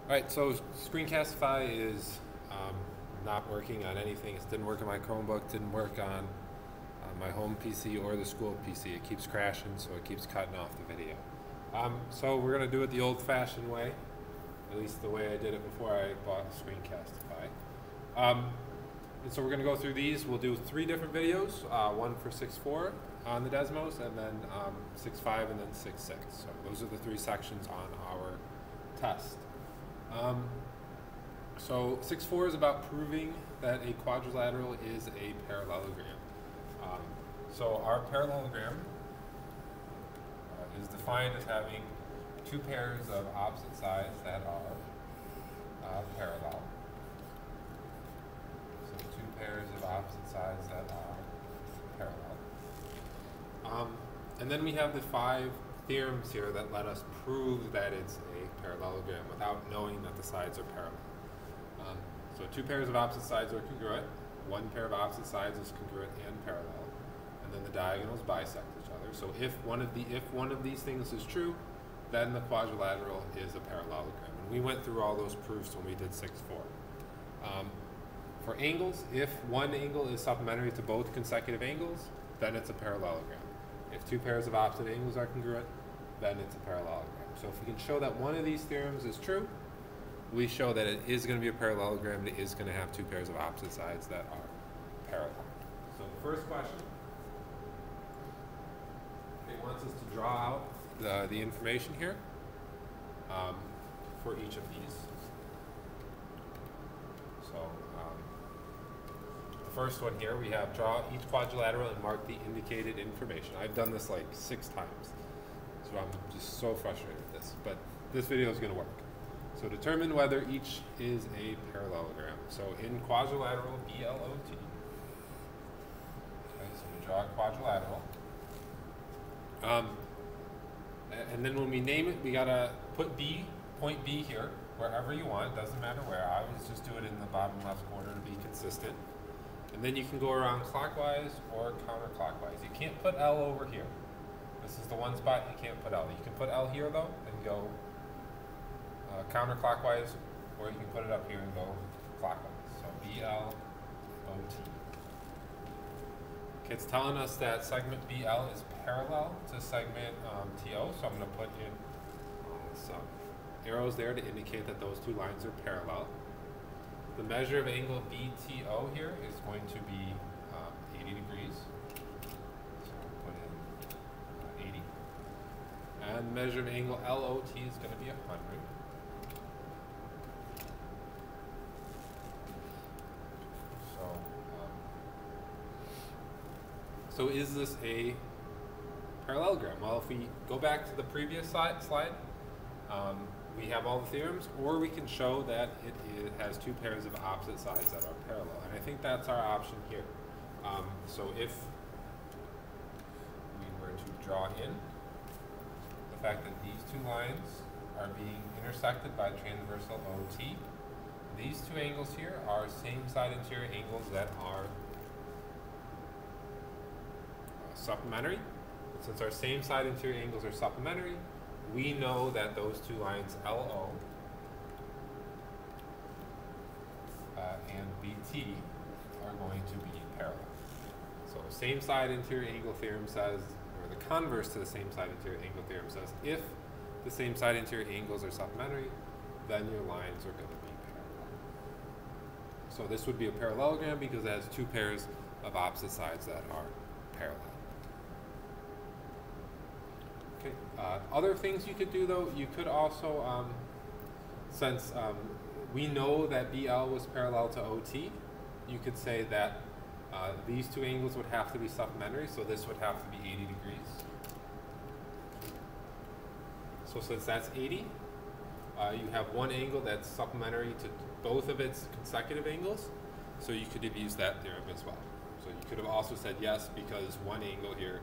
Alright, so Screencastify is not working on anything. It didn't work on my Chromebook, didn't work on my home PC or the school PC. It keeps crashing, so it keeps cutting off the video. So we're going to do it the old-fashioned way, at least the way I did it before I bought Screencastify. And so we're going to go through these. We'll do 3 different videos, one for 6.4 on the Desmos, and then 6.5 and then 6.6. So those are the 3 sections on our test. So 6.4 is about proving that a quadrilateral is a parallelogram. So our parallelogram is defined as having 2 pairs of opposite sides that are parallel. So 2 pairs of opposite sides that are parallel. And then we have the 5 theorems here that let us prove that it's a parallelogram without knowing that the sides are parallel. So 2 pairs of opposite sides are congruent, 1 pair of opposite sides is congruent and parallel, and then the diagonals bisect each other. So if one of these things is true, then the quadrilateral is a parallelogram. And we went through all those proofs when we did 6.4. For angles, if one angle is supplementary to both consecutive angles, then it's a parallelogram. If 2 pairs of opposite angles are congruent, then it's a parallelogram. So if we can show that one of these theorems is true, we show that it is going to be a parallelogram and it is going to have 2 pairs of opposite sides that are parallel. So the first question, it wants us to draw out the information here for each of these. So the first one here, we have draw each quadrilateral and mark the indicated information. I've done this like 6 times, so I'm just so frustrated with this, but this video is going to work. So determine whether each is a parallelogram. So in quadrilateral, BLOT, okay, so we draw a quadrilateral. And then when we name it, we gotta put point B here, wherever you want, doesn't matter where. I always just do it in the bottom left corner to be consistent. And then you can go around clockwise or counterclockwise. You can't put L over here. This is the one spot you can't put L. You can put L here though, and go counterclockwise, or you can put it up here and go clockwise. So BLOT. Okay, it's telling us that segment BL is parallel to segment TO, so I'm going to put in some arrows there to indicate that those 2 lines are parallel. The measure of angle BTO here is going to be 80 degrees. So I'll put in 80. And the measure of angle LOT is going to be 100. So is this a parallelogram? Well, if we go back to the previous slide, we have all the theorems, or we can show that it has 2 pairs of opposite sides that are parallel. And I think that's our option here. So if we were to draw in the fact that these 2 lines are being intersected by transversal OT, these 2 angles here are same side interior angles that are supplementary. Since our same side interior angles are supplementary, we know that those 2 lines LO and BT are going to be parallel. So same side interior angle theorem says, or the converse to the same side interior angle theorem says, if the same side interior angles are supplementary, then your lines are going to be parallel. So this would be a parallelogram because it has 2 pairs of opposite sides that are parallel. Okay. Other things you could do though, you could also, since we know that BL was parallel to OT, you could say that these 2 angles would have to be supplementary, so this would have to be 80 degrees. So since that's 80, you have one angle that's supplementary to both of its consecutive angles, so you could have used that theorem as well. So you could have also said yes because one angle here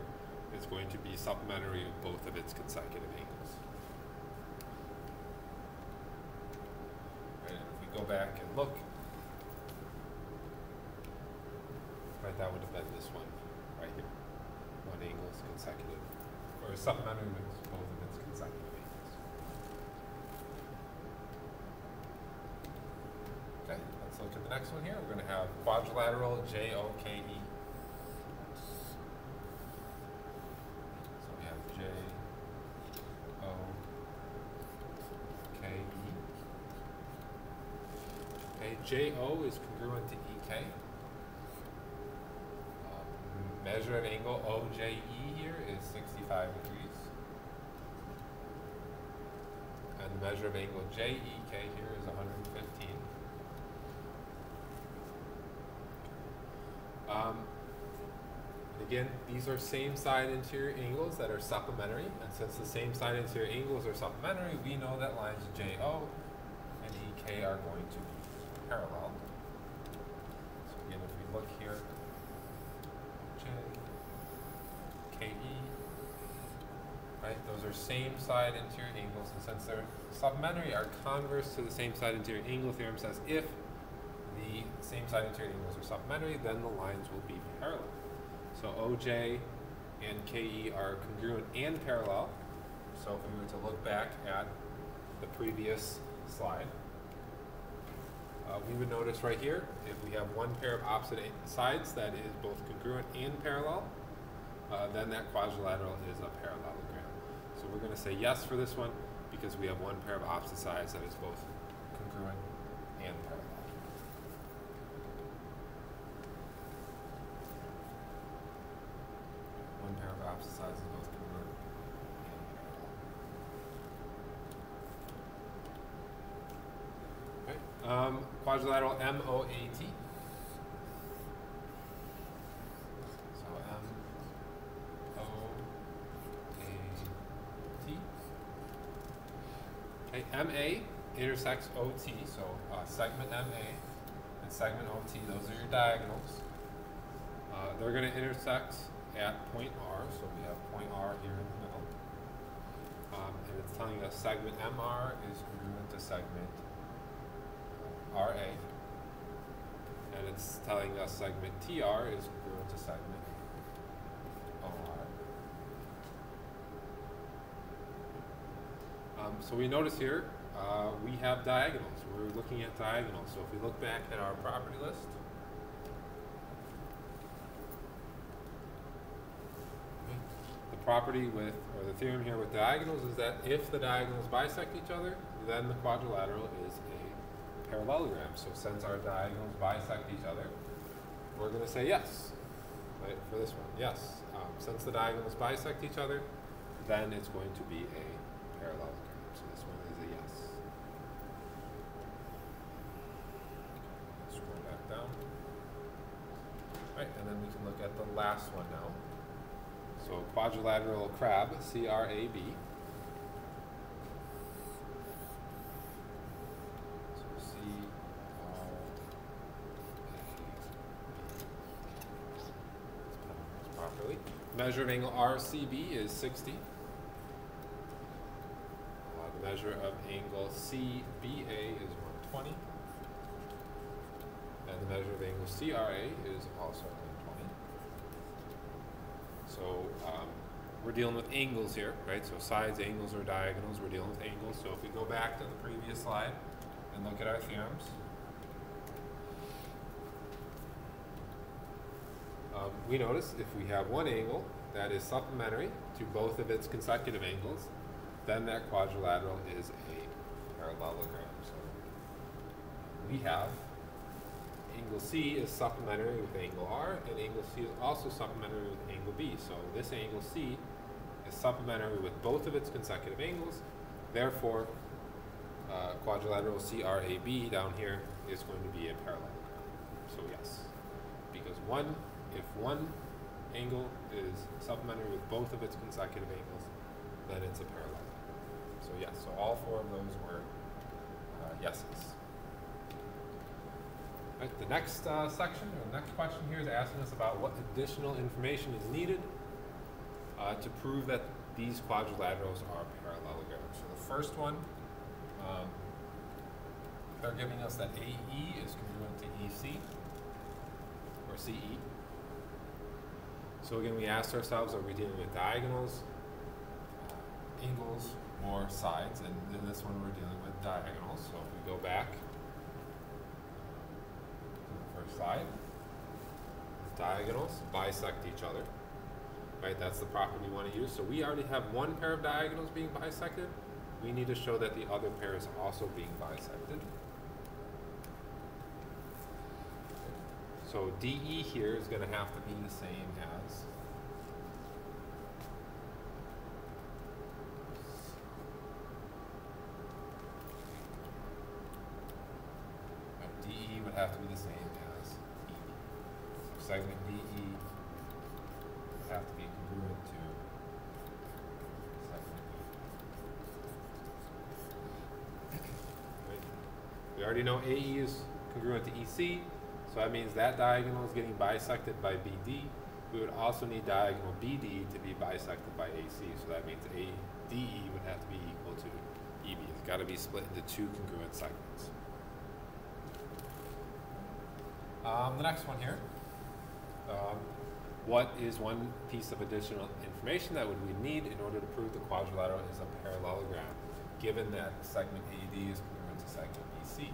is going to be supplementary of both of its consecutive angles. Right, and if we go back and look, right, that would have been this one right here. One angle is consecutive, or supplementary with both of its consecutive angles. one here, we're going to have quadrilateral JOKE. So we have JOKE. Okay, JO is congruent to EK. Measure of angle OJE here is 65 degrees. And the measure of angle JEK here is 115. Again, these are same side interior angles that are supplementary, and since the same side interior angles are supplementary, we know that lines JO and EK are going to be parallel. So again, if we look here, KE, right? Those are same side interior angles, and since they're supplementary, our converse to the same side interior angle theorem says if the same side interior angles are supplementary, then the lines will be parallel. So OJ and KE are congruent and parallel. So if we were to look back at the previous slide, we would notice right here, if we have one pair of opposite sides that is both congruent and parallel, then that quadrilateral is a parallelogram. So we're going to say yes for this one because we have one pair of opposite sides that is both congruent and parallel. One pair of opposite sides is both congruent and parallel. Okay. Quadrilateral MOAT. So MOAT. Okay, MA intersects OT, so segment MA and segment OT, those are your diagonals. They're going to intersect at point R, so we have point R here in the middle. And it's telling us segment MR is congruent to segment RA. And it's telling us segment TR is congruent to segment OR. So we notice here, we have diagonals. We're looking at diagonals. So if we look back at our property list, the property with, or the theorem here with diagonals is that if the diagonals bisect each other, then the quadrilateral is a parallelogram. So since our diagonals bisect each other, we're going to say yes, right, for this one. Yes. Since the diagonals bisect each other, then it's going to be a parallelogram. So this one is a yes. Scroll back down. Right, and then we can look at the last one now. So quadrilateral crab, CRAB. So properly. Measure of angle RCB is 60. The measure of angle CBA is 120. And the measure of angle CRA is also 120. So we're dealing with angles here, right? So sides, angles, or diagonals, we're dealing with angles. So if we go back to the previous slide and look at our theorems, we notice if we have one angle that is supplementary to both of its consecutive angles, then that quadrilateral is a parallelogram. So we have angle C is supplementary with angle R, and angle C is also supplementary with angle B. So this angle C is supplementary with both of its consecutive angles. Therefore, quadrilateral CRAB down here is going to be a parallelogram. So yes, because if one angle is supplementary with both of its consecutive angles, then it's a parallelogram. So yes, so all four of those were yeses. Right, the next section, or the next question here is asking us about what additional information is needed to prove that these quadrilaterals are parallelograms. So the first one, they're giving us that AE is congruent to EC, or CE. So again, we asked ourselves, are we dealing with diagonals, angles, or sides? And in this one, we're dealing with diagonals. So if we go back to side. Diagonals bisect each other. Right, that's the property we want to use. So we already have one pair of diagonals being bisected. We need to show that the other pair is also being bisected. So DE here is going to have to be the same as DE would have to be the same as EB. So segment DE would have to be congruent to segment EB. Right. We already know AE is congruent to EC, so that means that diagonal is getting bisected by BD. We would also need diagonal BD to be bisected by AC, so that means ADE would have to be equal to EB. It's got to be split into two congruent segments. The next one here. What is one piece of additional information that would we need in order to prove the quadrilateral is a parallelogram, given that segment AD is congruent to segment BC?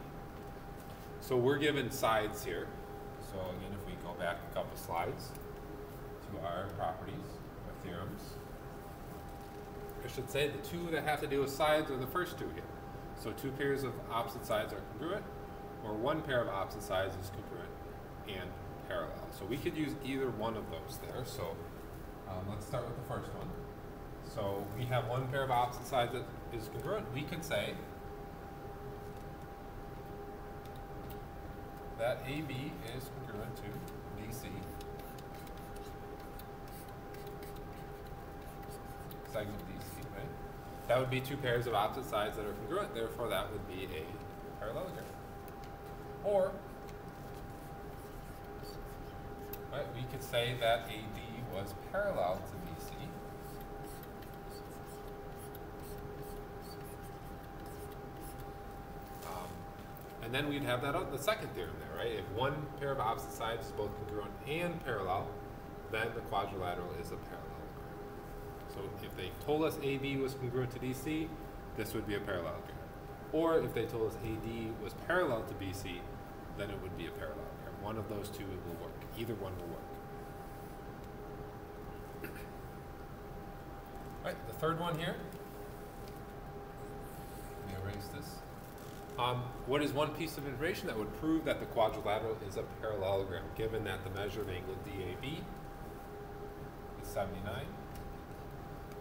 So we're given sides here. So again, if we go back a couple slides to our properties, our theorems, I should say the two that have to do with sides are the first two here. So two pairs of opposite sides are congruent, or one pair of opposite sides is congruent and parallel. So we could use either one of those there. So let's start with the first one. So we have one pair of opposite sides that is congruent. We could say that AB is congruent to BC, segment DC, right? That would be two pairs of opposite sides that are congruent, therefore that would be a parallelogram. Or, right, we could say that AD was parallel to BC. And then we'd have that the second theorem there, right? If one pair of opposite sides is both congruent and parallel, then the quadrilateral is a parallelogram. So if they told us AB was congruent to DC, this would be a parallelogram. Or if they told us AD was parallel to BC, then it would be a parallelogram. One of those two will work. Either one will work. Right, the third one here. Let me erase this. What is one piece of information that would prove that the quadrilateral is a parallelogram, given that the measure of angle DAB is 79,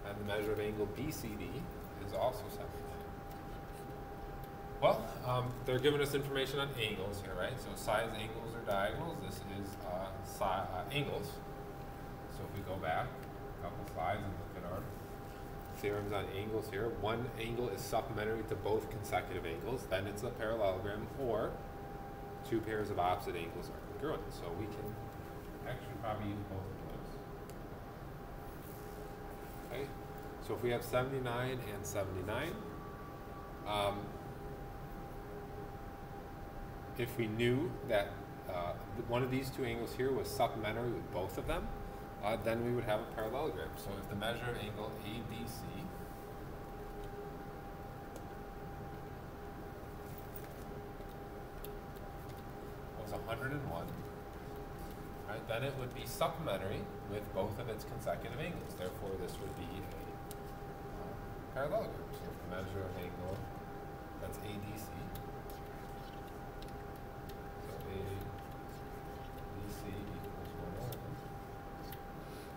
and the measure of angle BCD is also 79? Well, they're giving us information on angles here, right? So sides, angles, or diagonals. This is angles. So if we go back a couple slides and look at our theorems on angles here, one angle is supplementary to both consecutive angles, then it's a parallelogram, or two pairs of opposite angles are congruent. So we can actually probably use both of those. Okay, so if we have 79 and 79, if we knew that one of these two angles here was supplementary with both of them, then we would have a parallelogram. So if the measure of angle ABC was 101, right, then it would be supplementary with both of its consecutive angles. Therefore, this would be a parallelogram. So if the measure of angle, that's ADC, so ADC equals 101.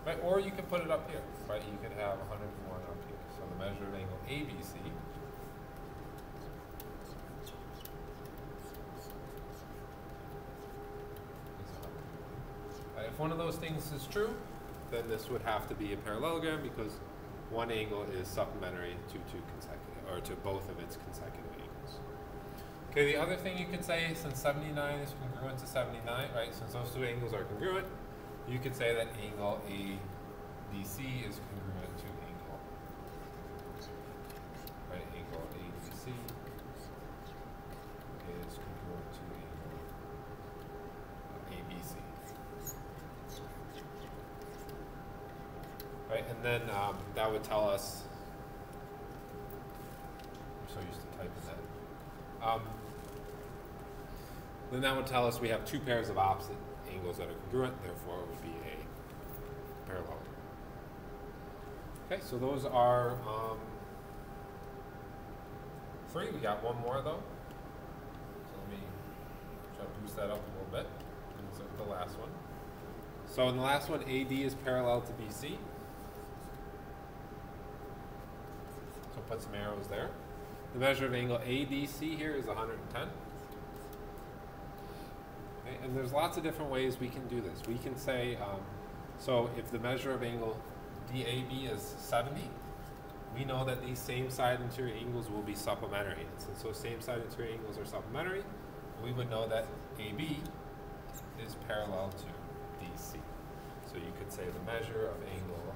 Right, or you could put it up here, right? You could have 101 up here. So the measure of angle ABC is 101. Right, if one of those things is true, then this would have to be a parallelogram because one angle is supplementary to two consecutive, or to both of its consecutive angles. Okay, the other thing you could say, since 79 is congruent to 79, right? Since those two angles are congruent, you could say that angle ADC is congruent to angle, right? Angle ADC is congruent to angle ABC, right? And then that would tell us. I'm so used to typing that. then that would tell us we have two pairs of opposite angles that are congruent, therefore it would be a parallelogram. Okay, so those are three. We got one more though. So let me try to boost that up a little bit. Let's look at the last one. So in the last one, AD is parallel to BC. So put some arrows there. The measure of angle ADC here is 110. Okay, and there's lots of different ways we can do this. We can say, so if the measure of angle DAB is 70, we know that these same side interior angles will be supplementary. And since those same side interior angles are supplementary, we would know that AB is parallel to DC. So you could say the measure of angle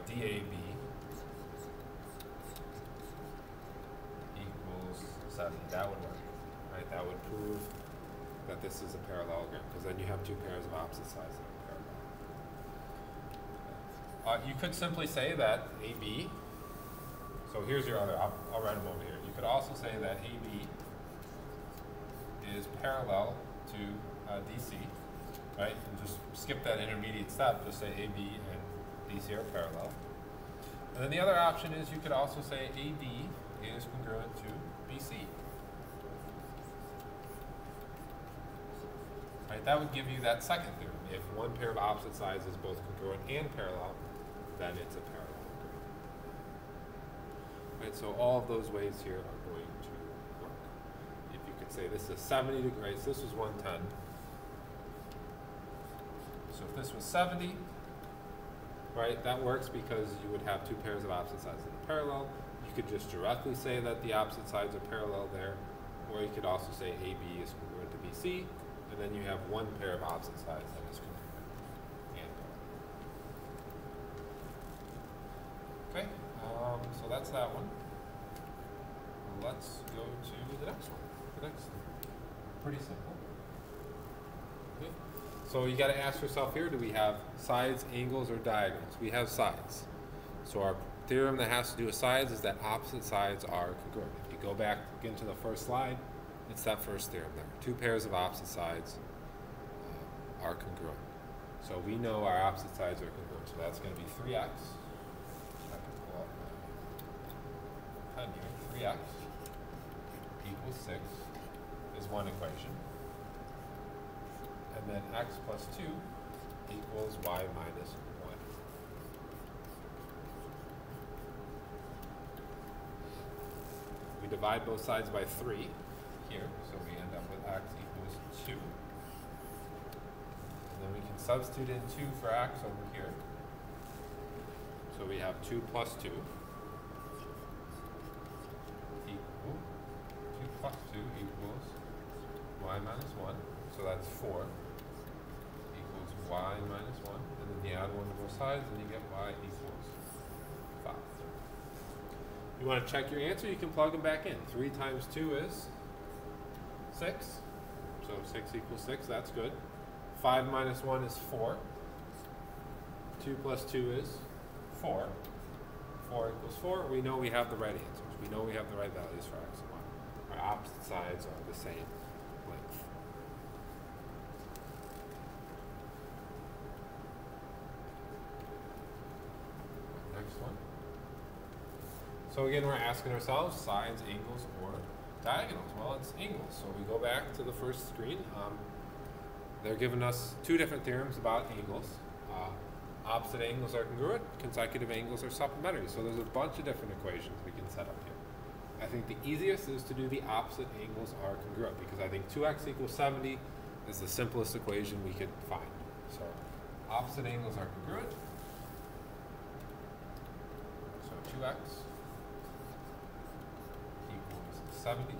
DAB equals 70. That would work, right? That would prove that this is a parallelogram, because then you have two pairs of opposite sides that are parallel. You could simply say that AB, so here's your other, I'll write them over here. You could also say that AB is parallel to DC, right? And just skip that intermediate step, just say AB and DC are parallel. And then the other option is you could also say AD is congruent to BC. Right, that would give you that second theorem. If one pair of opposite sides is both congruent and parallel, then it's a parallelogram. Right, so all of those ways here are going to work. If you could say this is 70 degrees, this was 110. So if this was 70, right, that works because you would have two pairs of opposite sides that are parallel. You could just directly say that the opposite sides are parallel there, or you could also say AB is congruent to BC, and then you have one pair of opposite sides that is congruent and parallel. Okay, so that's that one. Let's go to the next one. The next one. Pretty simple. Okay. So you got to ask yourself here, do we have sides, angles, or diagonals? We have sides. So our theorem that has to do with sides is that opposite sides are congruent. If you go back again to the first slide, it's that first theorem there. Two pairs of opposite sides are congruent. So we know our opposite sides are congruent. So that's going to be 3x. I can pull up my pen here. 3x equals 6 is one equation. And then x plus 2 equals y minus 1. We divide both sides by 3 here, so we end up with x equals 2. And then we can substitute in 2 for x over here. So we have 2 plus 2 equal 2 plus 2 equals y minus 1. So that's 4 equals y minus 1. And then you add 1 to both sides and you get y equals 5. You want to check your answer, you can plug them back in. 3 times 2 is 6. So 6 equals 6, that's good. 5 minus 1 is 4. 2 plus 2 is 4. 4 equals 4. We know we have the right answers. We know we have the right values for x and y. Our opposite sides are the same length. Next one. So again, we're asking ourselves sides, angles, or diagonals. Well, it's angles. So we go back to the first screen. They're giving us two different theorems about angles. Opposite angles are congruent, consecutive angles are supplementary. So there's a bunch of different equations we can set up here. I think the easiest is to do the opposite angles are congruent, because I think 2x equals 70 is the simplest equation we could find. So opposite angles are congruent. So 2x equals 70.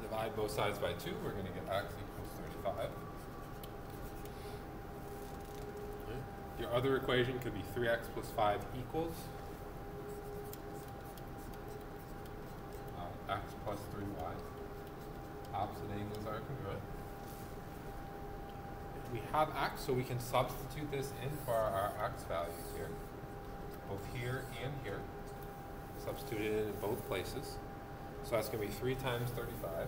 Divide both sides by 2, we're going to get x equals 35. Your other equation could be 3x plus 5 equals x plus 3y. Opposite angles are congruent. We have x, so we can substitute this in for our x values here, both here and here. Substitute it in both places. So that's going to be 3 times 35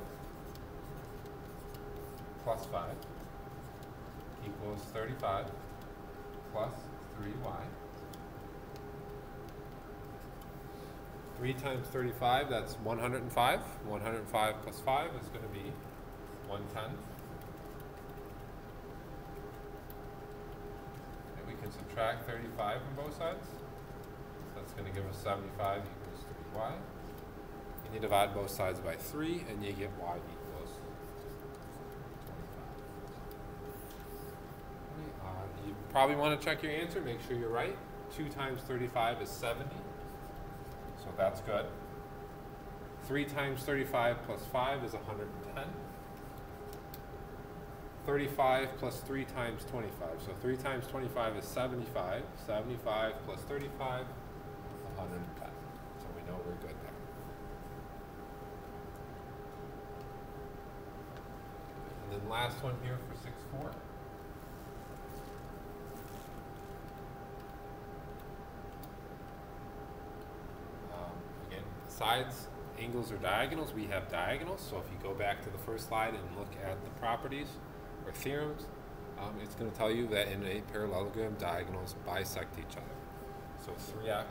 plus 5 equals 35 plus 3y. 3 times 35, that's 105. 105 plus 5 is going to be 110. And we can subtract 35 from both sides. That's going to give us 75 equals 3y. And you divide both sides by 3, and you get y equals 25. You probably want to check your answer, make sure you're right. 2 times 35 is 70. So that's good. 3 times 35 plus 5 is 110. 35 plus 3 times 25. So 3 times 25 is 75. 75 plus 35, 110. So we know we're good there. And then last one here for 6-4. Sides, angles, or diagonals, we have diagonals. So if you go back to the first slide and look at the properties or theorems, it's going to tell you that in a parallelogram, diagonals bisect each other. So 3x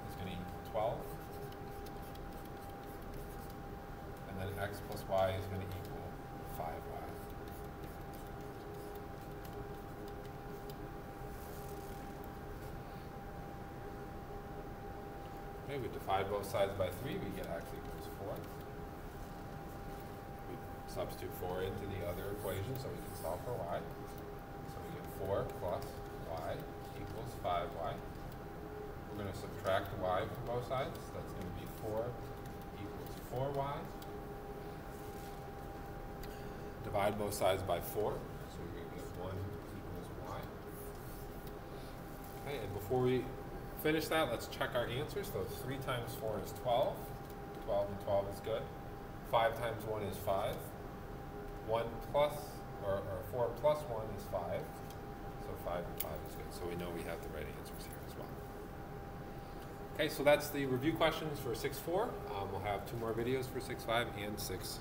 is going to equal 12, and then x plus y is going to equal 5y. Okay, we divide both sides by 3, we get x equals 4. We substitute 4 into the other equation so we can solve for y. So we get 4 plus y equals 5y. We're going to subtract y from both sides. That's going to be 4 equals 4y. Divide both sides by 4, so we're going to get 1 equals y. Okay, and before we finish that, let's check our answers. So 3 times 4 is 12. 12 and 12 is good. 5 times 1 is 5. 1 plus, or 4 plus 1 is 5. So 5 and 5 is good. So we know we have the right answers here as well. Okay, so that's the review questions for 6-4. We'll have 2 more videos for 6-5 and 6-6.